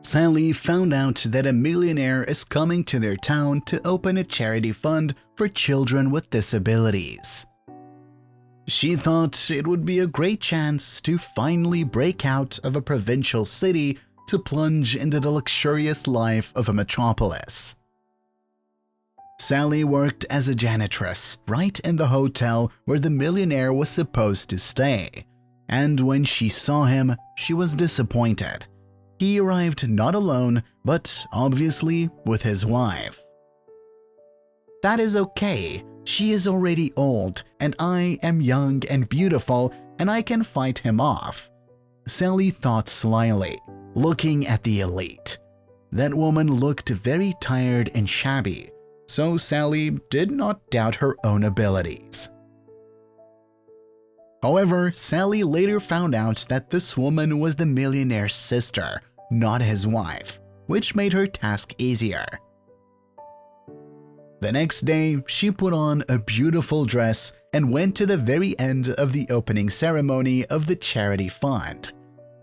Sally found out that a millionaire is coming to their town to open a charity fund for children with disabilities. She thought it would be a great chance to finally break out of a provincial city to plunge into the luxurious life of a metropolis. Sally worked as a janitress right in the hotel where the millionaire was supposed to stay, and when she saw him, she was disappointed. He arrived not alone, but obviously with his wife. "That is okay. She is already old, and I am young and beautiful, and I can fight him off," Sally thought slyly, looking at the elite. That woman looked very tired and shabby, so Sally did not doubt her own abilities. However, Sally later found out that this woman was the millionaire's sister, not his wife, which made her task easier. The next day, she put on a beautiful dress and went to the very end of the opening ceremony of the charity fund.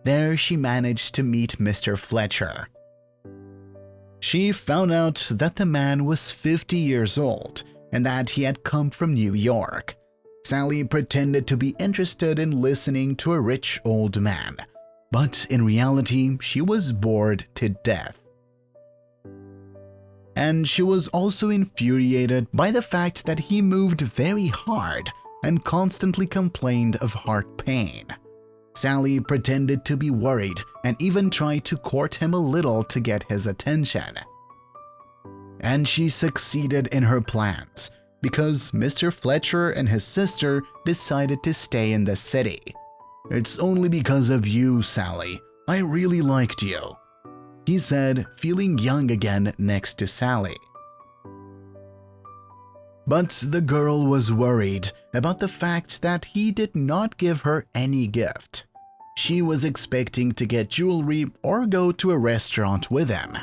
There she managed to meet Mr. Fletcher. She found out that the man was 50 years old and that he had come from New York. Sally pretended to be interested in listening to a rich old man, but in reality, she was bored to death. And she was also infuriated by the fact that he moved very hard and constantly complained of heart pain. Sally pretended to be worried and even tried to court him a little to get his attention. And she succeeded in her plans because Mr. Fletcher and his sister decided to stay in the city. "It's only because of you, Sally. I really liked you," he said, feeling young again next to Sally. But the girl was worried about the fact that he did not give her any gift. She was expecting to get jewelry or go to a restaurant with him.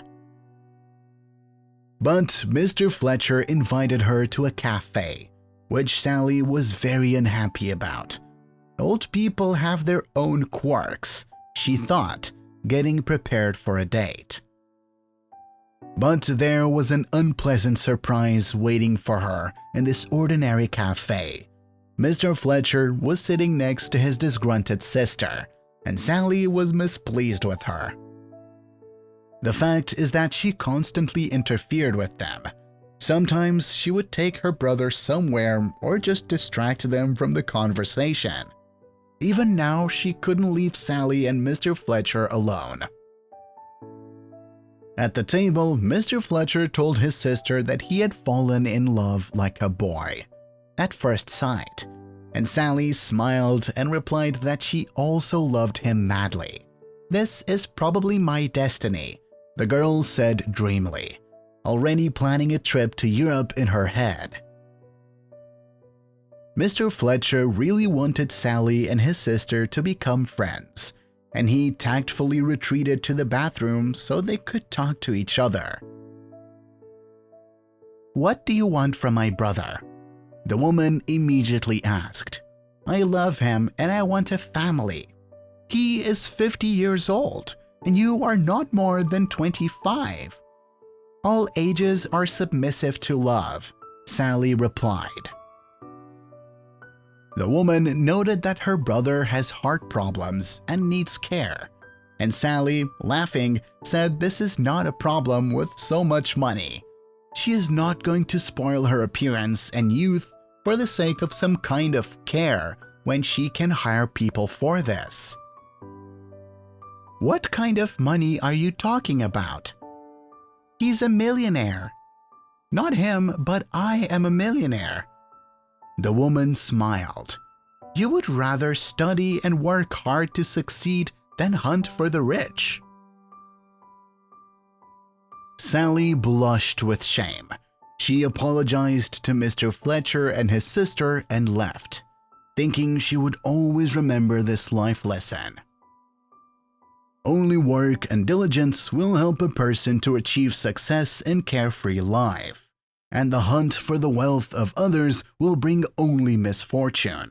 But Mr. Fletcher invited her to a cafe, which Sally was very unhappy about. Old people have their own quirks, she thought, getting prepared for a date. But there was an unpleasant surprise waiting for her in this ordinary cafe. Mr. Fletcher was sitting next to his disgruntled sister, and Sally was mispleased with her. The fact is that she constantly interfered with them. Sometimes she would take her brother somewhere or just distract them from the conversation. Even now, she couldn't leave Sally and Mr. Fletcher alone. At the table, Mr. Fletcher told his sister that he had fallen in love like a boy at first sight, and Sally smiled and replied that she also loved him madly. "This is probably my destiny," the girl said dreamily, already planning a trip to Europe in her head. Mr. Fletcher really wanted Sally and his sister to become friends, and he tactfully retreated to the bathroom so they could talk to each other. "What do you want from my brother?" the woman immediately asked. "I love him and I want a family. He is 50 years old and you are not more than 25. All ages are submissive to love," Sally replied. The woman noted that her brother has heart problems and needs care, and Sally, laughing, said this is not a problem with so much money. She is not going to spoil her appearance and youth for the sake of some kind of care when she can hire people for this. "What kind of money are you talking about?" "He's a millionaire." "Not him, but I am a millionaire." The woman smiled. "You would rather study and work hard to succeed than hunt for the rich." Sally blushed with shame. She apologized to Mr. Fletcher and his sister and left, thinking she would always remember this life lesson. Only work and diligence will help a person to achieve success in carefree life, and the hunt for the wealth of others will bring only misfortune.